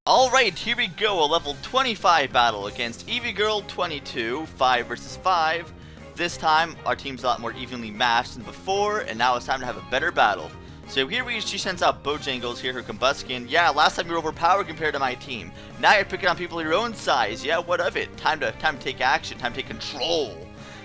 Alright, here we go, a level 25 battle against Eeveegirl22, 5 versus 5. This time, our team's a lot more evenly matched than before, and now it's time to have a better battle. So here she sends out Bojangles here, her Combusken. Yeah, last time you were overpowered compared to my team. Now you're picking on people your own size. Yeah, what of it? Time to take action, time to take control.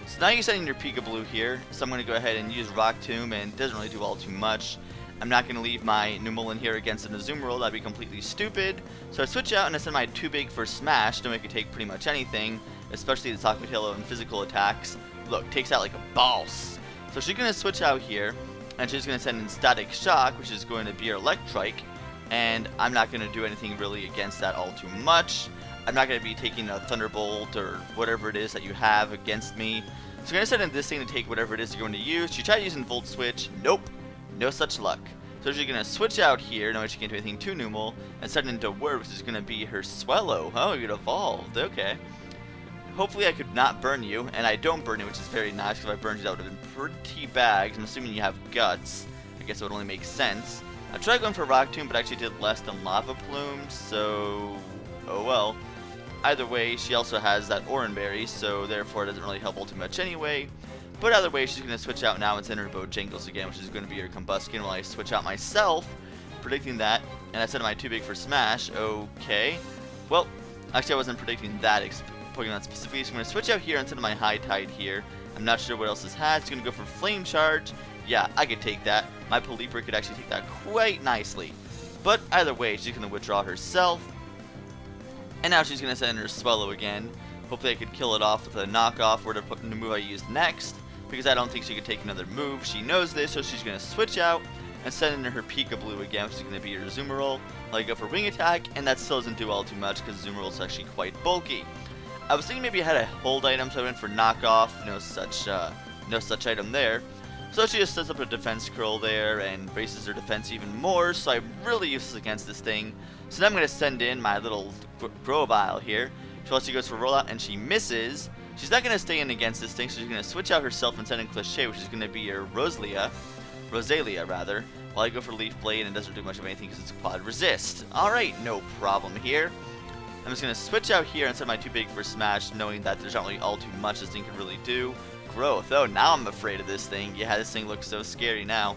So now you're sending your Peekaboo here, so I'm going to go ahead and use Rock Tomb, and it doesn't really do all too much. I'm not going to leave my Numel in here against an Azumarill, that'd be completely stupid. So I switch out and I send my Too Big for Smash, knowing I could take pretty much anything, especially the Sakutelo and physical attacks. Look, takes out like a boss. So she's going to switch out here, and she's going to send in Static Shock, which is going to be her Electrike, and I'm not going to do anything really against that all too much. I'm not going to be taking a Thunderbolt or whatever it is that you have against me. So I'm going to send in this thing to take whatever it is you're going to use. She tried using Volt Switch. Nope. No such luck. So she's going to switch out here, knowing she can't do anything to Numel, and send into Word, which is going to be her Swellow. Oh, it evolved. Okay. Hopefully I could not burn you, and I don't burn you, which is very nice, because if I burned you that would have been pretty bad. I'm assuming you have Guts. I guess it would only make sense. I tried going for Rock Tomb, but actually did less than Lava Plume, so oh well. Either way, she also has that Oranberry, so therefore it doesn't really help all too much anyway. But either way, she's going to switch out now and send her Bojangles again, which is going to be her Combusken, while I switch out myself, predicting that, and I send my Too Big for Smash. Okay. Well, actually I wasn't predicting that Pokemon specifically, so I'm going to switch out here and send my High Tide here. I'm not sure what else this has. It's going to go for Flame Charge. Yeah, I could take that. My Polyper could actually take that quite nicely. But either way, she's going to withdraw herself. And now she's going to send her Swellow again. Hopefully I could kill it off with a knockoff or the move I used next, because I don't think she could take another move. She knows this, so she's going to switch out and send in her Peekaboo again, which is going to be her Azumarill. I'll go for Wing Attack, and that still doesn't do all too much because Azumarill is actually quite bulky. I was thinking maybe I had a hold item, so I went for knockoff. No such item there. So she just sets up a defense curl there and raises her defense even more, so I'm really useless against this thing. So now I'm going to send in my little Grovyle here. She goes for rollout and she misses. She's not going to stay in against this thing, so she's going to switch out herself and send in Cliché, which is going to be her Rosalia rather. While I go for Leaf Blade, and it doesn't do much of anything because it's Quad Resist. Alright, no problem here. I'm just going to switch out here and send my Too Big for Smash, knowing that there's not really all too much this thing can really do. Growth. Oh, now I'm afraid of this thing. Yeah, this thing looks so scary now.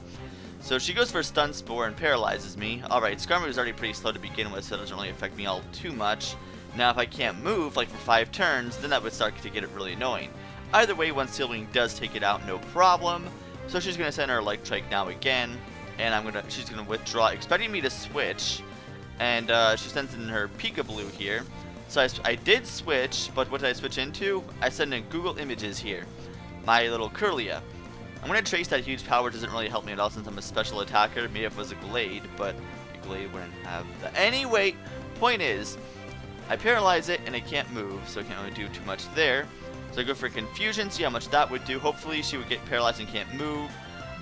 So she goes for Stun Spore and paralyzes me. Alright, Skarmory was already pretty slow to begin with, so it doesn't really affect me all too much. Now, if I can't move, like for 5 turns, then that would start to get it really annoying. Either way, one Steel Wing does take it out, no problem. So she's going to send her Electrike now again, and she's going to withdraw, expecting me to switch. And she sends in her Peekaboo here. So I did switch, but what did I switch into? I sent in Google Images here. My little Kirlia. I'm going to trace that huge power. Doesn't really help me at all since I'm a special attacker. Maybe if it was a Glade, but a Glade wouldn't have that. Anyway, point is, I paralyze it and it can't move, so it can't really do too much there. So I go for Confusion, see how much that would do. Hopefully she would get paralyzed and can't move,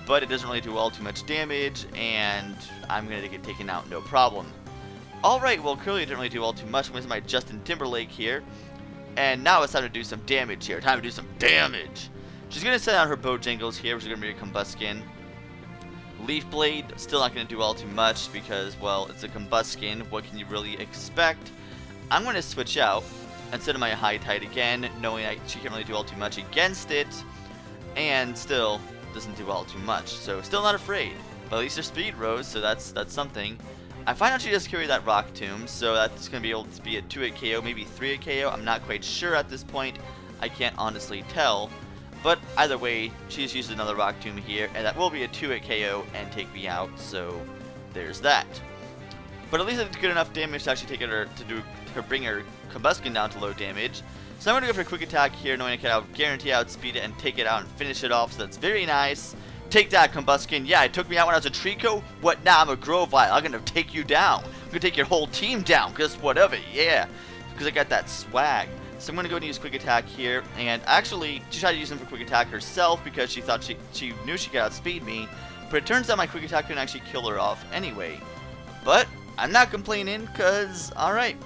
but it doesn't really do all too much damage, and I'm going to get taken out, no problem. Alright, well, Curly didn't really do all too much. I'm using my Justin Timberlake here, and now it's time to do some damage here. Time to do some damage. She's going to send out her Bojangles here, which is going to be a Combusken. Leaf Blade, still not going to do all too much because, well, it's a Combusken. What can you really expect? I'm going to switch out and send in my High Tide again, knowing she can't really do all too much against it, and still doesn't do all too much. So still not afraid, but at least her speed rose, so that's something. I find out she does carry that Rock Tomb, so that's going to be able to be a 2-hit KO, maybe 3-hit KO. I'm not quite sure at this point. I can't honestly tell. But either way, she's used another Rock Tomb here, and that will be a 2-hit KO and take me out, so there's that. But at least it's good enough damage to actually bring her Combusken down to low damage. So I'm going to go for a Quick Attack here, knowing I can guarantee outspeed it and take it out and finish it off, so that's very nice. Take that, Combusken. Yeah, it took me out when I was a Trico. What now? I'm a Grovyle. I'm going to take you down. I'm going to take your whole team down, because what of it? Yeah, because I got that swag. So I'm going to go and use Quick Attack here, and actually, she tried to use him for Quick Attack herself because she thought she knew she could outspeed me, but it turns out my Quick Attack couldn't actually kill her off anyway. But I'm not complaining, because, alright.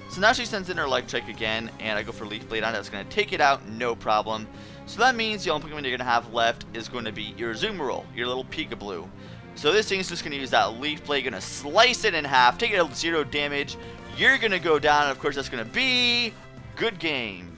So now she sends in her Electric again, and I go for Leaf Blade on it. That's going to take it out, no problem. So that means the only Pokemon you're going to have left is going to be your Azumarill, your little Peekaboo. So this thing is just going to use that Leaf Blade, going to slice it in half, take it at 0 damage, You're gonna go down, and of course that's gonna be good game.